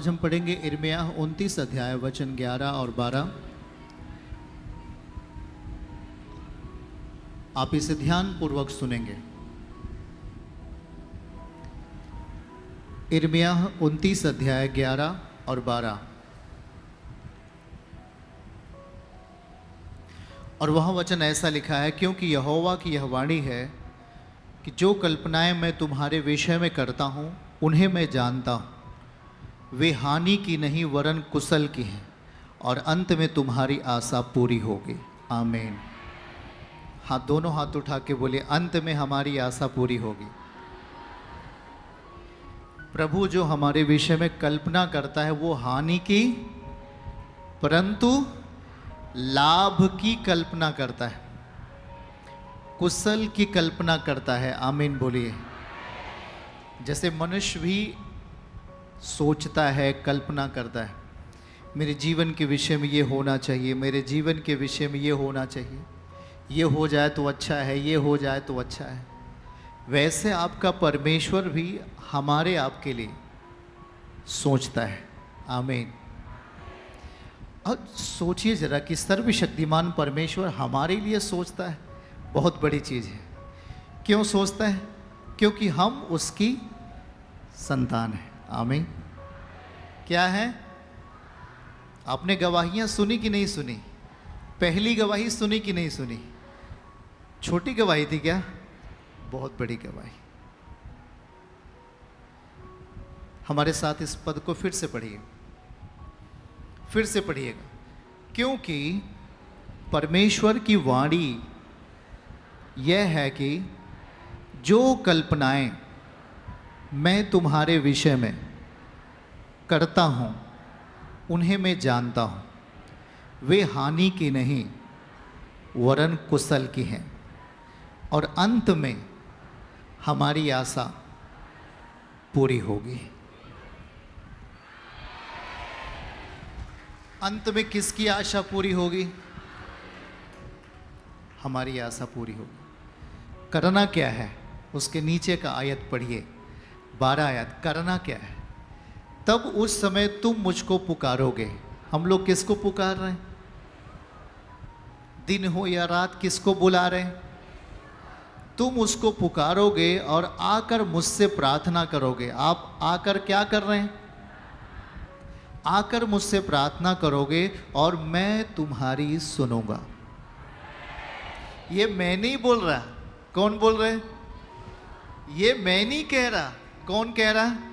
आज हम पढ़ेंगे यिर्मयाह 29 अध्याय वचन 11 और 12। आप इसे ध्यान पूर्वक सुनेंगे। यिर्मयाह 29 अध्याय 11 और 12। और वह वचन ऐसा लिखा है, क्योंकि यहोवा की यह वाणी है कि जो कल्पनाएं मैं तुम्हारे विषय में करता हूँ उन्हें मैं जानता हूँ। वे हानि की नहीं वरन कुशल की हैं, और अंत में तुम्हारी आशा पूरी होगी। आमीन। हाँ, दोनों हाथ उठा के बोलिए, अंत में हमारी आशा पूरी होगी। प्रभु जो हमारे विषय में कल्पना करता है वो हानि की परंतु लाभ की कल्पना करता है, कुशल की कल्पना करता है। आमीन बोलिए। जैसे मनुष्य भी सोचता है, कल्पना करता है, मेरे जीवन के विषय में ये होना चाहिए, मेरे जीवन के विषय में ये होना चाहिए, ये हो जाए तो अच्छा है, ये हो जाए तो अच्छा है। वैसे आपका परमेश्वर भी हमारे आपके लिए सोचता है। आमीन। अब सोचिए जरा कि सर्वशक्तिमान परमेश्वर हमारे लिए सोचता है, बहुत बड़ी चीज़ है। क्यों सोचता है? क्योंकि हम उसकी संतान हैं। आमीन। क्या है? आपने गवाहियां सुनी कि नहीं सुनी? पहली गवाही सुनी कि नहीं सुनी? छोटी गवाही थी क्या? बहुत बड़ी गवाही। हमारे साथ इस पद को फिर से पढ़िए, फिर से पढ़िएगा। क्योंकि परमेश्वर की वाणी यह है कि जो कल्पनाएं मैं तुम्हारे विषय में करता हूँ उन्हें मैं जानता हूँ। वे हानि की नहीं वरन कुशल की हैं, और अंत में हमारी आशा पूरी होगी। अंत में किसकी आशा पूरी होगी? हमारी आशा पूरी होगी। करना क्या है? उसके नीचे का आयत पढ़िए, 12 आयत। करना क्या है? तब उस समय तुम मुझको पुकारोगे। हम लोग किसको पुकार रहे हैं? दिन हो या रात किसको बुला रहे हैं? तुम उसको पुकारोगे और आकर मुझसे प्रार्थना करोगे। आप आकर क्या कर रहे हैं? आकर मुझसे प्रार्थना करोगे और मैं तुम्हारी सुनूंगा। ये मैं नहीं बोल रहा। कौन बोल रहे हैं? ये मैं नहीं कह रहा। कौन कह रहा है?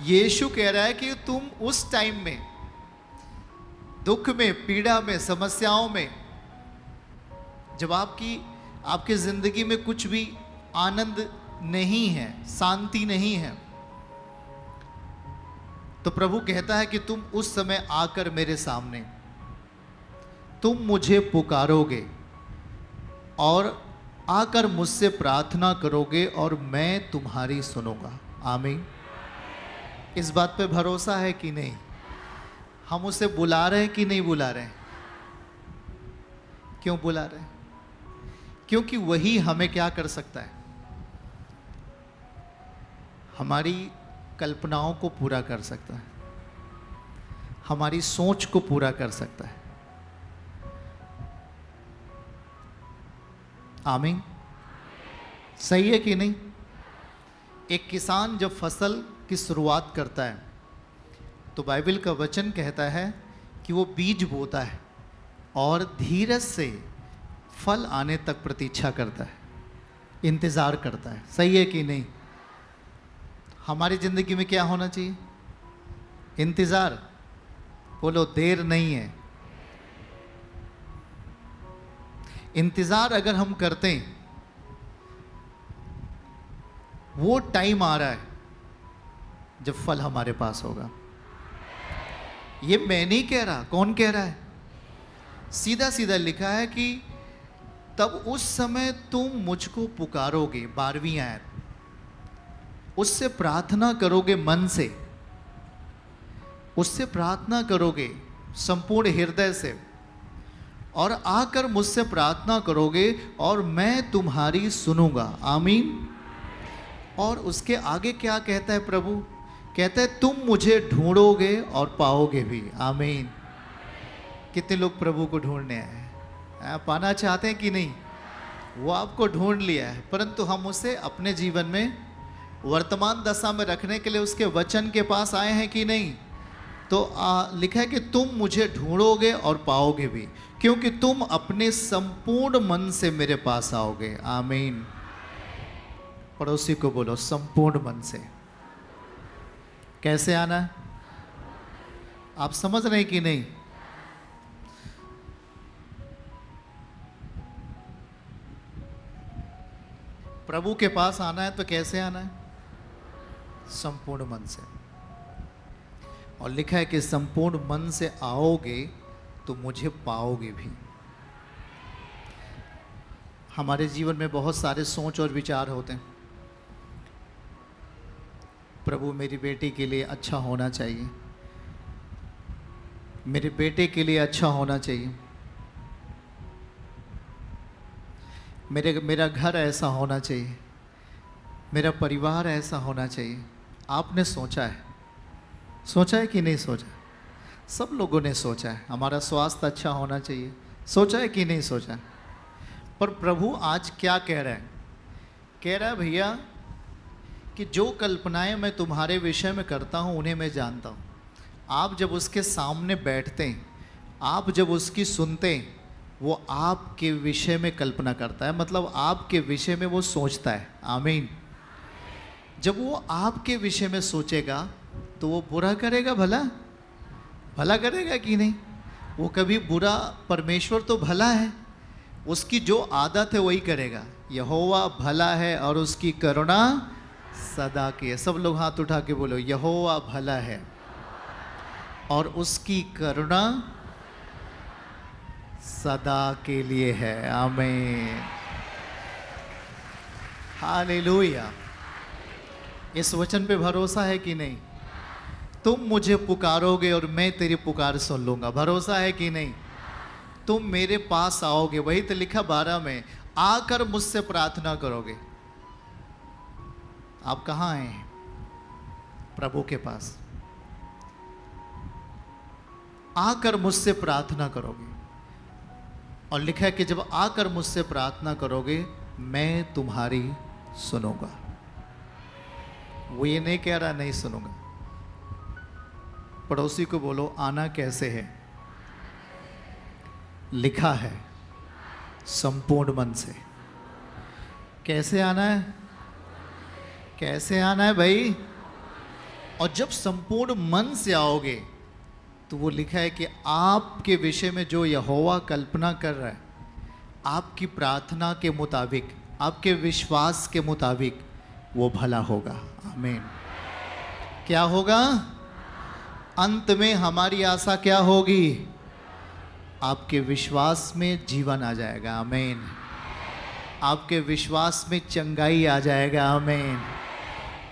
यीशु कह रहा है कि तुम उस टाइम में, दुख में, पीड़ा में, समस्याओं में, जब आपकी जिंदगी में कुछ भी आनंद नहीं है, शांति नहीं है, तो प्रभु कहता है कि तुम उस समय आकर मेरे सामने तुम मुझे पुकारोगे और आकर मुझसे प्रार्थना करोगे और मैं तुम्हारी सुनूंगा। आमीन। इस बात पे भरोसा है कि नहीं? हम उसे बुला रहे हैं कि नहीं बुला रहे हैं? क्यों बुला रहे हैं? क्योंकि वही हमें क्या कर सकता है? हमारी कल्पनाओं को पूरा कर सकता है, हमारी सोच को पूरा कर सकता है। आमीन। सही है कि नहीं? एक किसान जब फसल की शुरुआत करता है तो बाइबल का वचन कहता है कि वो बीज बोता है और धीरज से फल आने तक प्रतीक्षा करता है, इंतज़ार करता है। सही है कि नहीं? हमारी ज़िंदगी में क्या होना चाहिए? इंतज़ार। बोलो, देर नहीं है। इंतज़ार अगर हम करते हैं, वो टाइम आ रहा है जब फल हमारे पास होगा। ये मैं नहीं कह रहा। कौन कह रहा है? सीधा सीधा लिखा है कि तब उस समय तुम मुझको पुकारोगे। 12वीं आयत। उससे प्रार्थना करोगे मन से, उससे प्रार्थना करोगे संपूर्ण हृदय से, और आकर मुझसे प्रार्थना करोगे और मैं तुम्हारी सुनूंगा। आमीन। और उसके आगे क्या कहता है प्रभु? कहते हैं तुम मुझे ढूंढोगे और पाओगे भी। आमीन। कितने लोग प्रभु को ढूंढने आए हैं? पाना चाहते हैं कि नहीं? वो आपको ढूंढ लिया है, परंतु हम उसे अपने जीवन में वर्तमान दशा में रखने के लिए उसके वचन के पास आए हैं कि नहीं? तो लिखा है कि तुम मुझे ढूंढोगे और पाओगे भी, क्योंकि तुम अपने संपूर्ण मन से मेरे पास आओगे। आमीन। पड़ोसी को बोलो, संपूर्ण मन से। कैसे आना है? आप समझ रहे हैं कि नहीं? प्रभु के पास आना है तो कैसे आना है? संपूर्ण मन से। और लिखा है कि संपूर्ण मन से आओगे तो मुझे पाओगे भी। हमारे जीवन में बहुत सारे सोच और विचार होते हैं। प्रभु मेरी बेटी के लिए अच्छा होना चाहिए, मेरे बेटे के लिए अच्छा होना चाहिए, मेरा घर ऐसा होना चाहिए, मेरा परिवार ऐसा होना चाहिए। आपने सोचा है कि नहीं सोचा? सब लोगों ने सोचा है। हमारा स्वास्थ्य अच्छा होना चाहिए, सोचा है कि नहीं सोचा? पर प्रभु आज क्या कह रहा है? कह रहा है भैया कि जो कल्पनाएं मैं तुम्हारे विषय में करता हूं उन्हें मैं जानता हूं। आप जब उसके सामने बैठते हैं, आप जब उसकी सुनते हैं, वो आपके विषय में कल्पना करता है, मतलब आपके विषय में वो सोचता है। आमीन। जब वो आपके विषय में सोचेगा तो वो बुरा करेगा, भला करेगा कि नहीं? वो कभी बुरा, परमेश्वर तो भला है, उसकी जो आदत है वही करेगा। यहोवा भला है और उसकी करुणा सदा की है। सब लोग हाथ उठा के बोलो, यहोवा भला है और उसकी करुणा सदा के लिए है। आमीन। हालेलुया। इस वचन पे भरोसा है कि नहीं? तुम मुझे पुकारोगे और मैं तेरी पुकार सुन लूंगा। भरोसा है कि नहीं? तुम मेरे पास आओगे, वही तो लिखा 12 में, आकर मुझसे प्रार्थना करोगे। आप कहाँ आए हैं? प्रभु के पास आकर मुझसे प्रार्थना करोगे। और लिखा है कि जब आकर मुझसे प्रार्थना करोगे मैं तुम्हारी सुनूंगा। वो ये नहीं कह रहा नहीं सुनूंगा। पड़ोसी को बोलो, आना कैसे है? लिखा है संपूर्ण मन से। कैसे आना है? कैसे आना है भाई? और जब संपूर्ण मन से आओगे तो वो लिखा है कि आपके विषय में जो यहोवा कल्पना कर रहा है, आपकी प्रार्थना के मुताबिक, आपके विश्वास के मुताबिक वो भला होगा। आमीन। क्या होगा? अंत में हमारी आशा क्या होगी? आपके विश्वास में जीवन आ जाएगा। आमीन। आपके विश्वास में चंगाई आ जाएगा। आमीन।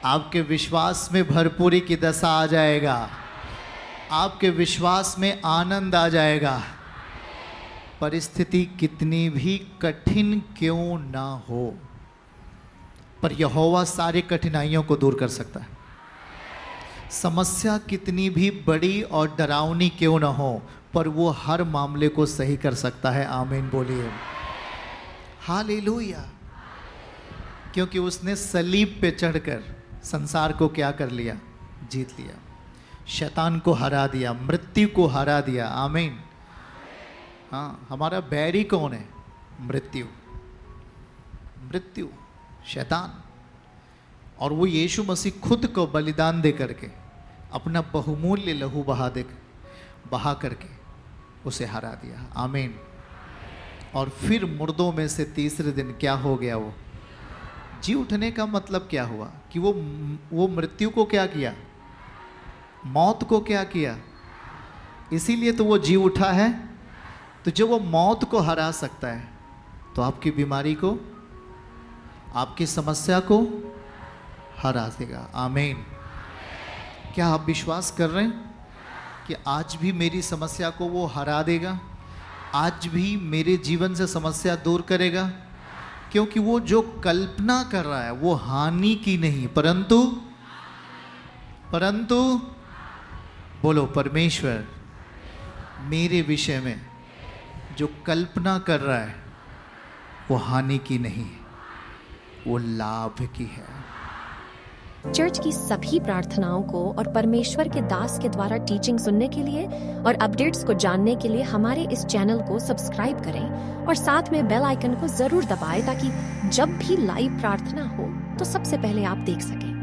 आपके विश्वास में भरपूरी की दशा आ जाएगा। आपके विश्वास में आनंद आ जाएगा। परिस्थिति कितनी भी कठिन क्यों ना हो, पर यहोवा सारी कठिनाइयों को दूर कर सकता है। समस्या कितनी भी बड़ी और डरावनी क्यों ना हो, पर वो हर मामले को सही कर सकता है। आमीन बोलिए। हालेलुया। क्योंकि उसने सलीब पे चढ़कर संसार को क्या कर लिया? जीत लिया। शैतान को हरा दिया, मृत्यु को हरा दिया। आमीन। हाँ, हमारा बैरी कौन है? मृत्यु, शैतान। और वो यीशु मसीह खुद को बलिदान दे करके, अपना बहुमूल्य लहू बहा करके उसे हरा दिया। आमीन। और फिर मुर्दों में से तीसरे दिन क्या हो गया? वो जी उठने का मतलब क्या हुआ? कि वो मृत्यु को क्या किया? मौत को क्या किया? इसीलिए तो वो जी उठा है। तो जब वो मौत को हरा सकता है तो आपकी बीमारी को, आपकी समस्या को हरा देगा। आमीन। क्या आप विश्वास कर रहे हैं कि आज भी मेरी समस्या को वो हरा देगा? आज भी मेरे जीवन से समस्या दूर करेगा? क्योंकि वो जो कल्पना कर रहा है वो हानि की नहीं, परंतु परंतु बोलो परमेश्वर मेरे विषय में जो कल्पना कर रहा है वो हानि की नहीं, वो लाभ की है। चर्च की सभी प्रार्थनाओं को और परमेश्वर के दास के द्वारा टीचिंग सुनने के लिए और अपडेट्स को जानने के लिए हमारे इस चैनल को सब्सक्राइब करें और साथ में बेल आइकन को जरूर दबाएं ताकि जब भी लाइव प्रार्थना हो तो सबसे पहले आप देख सकें।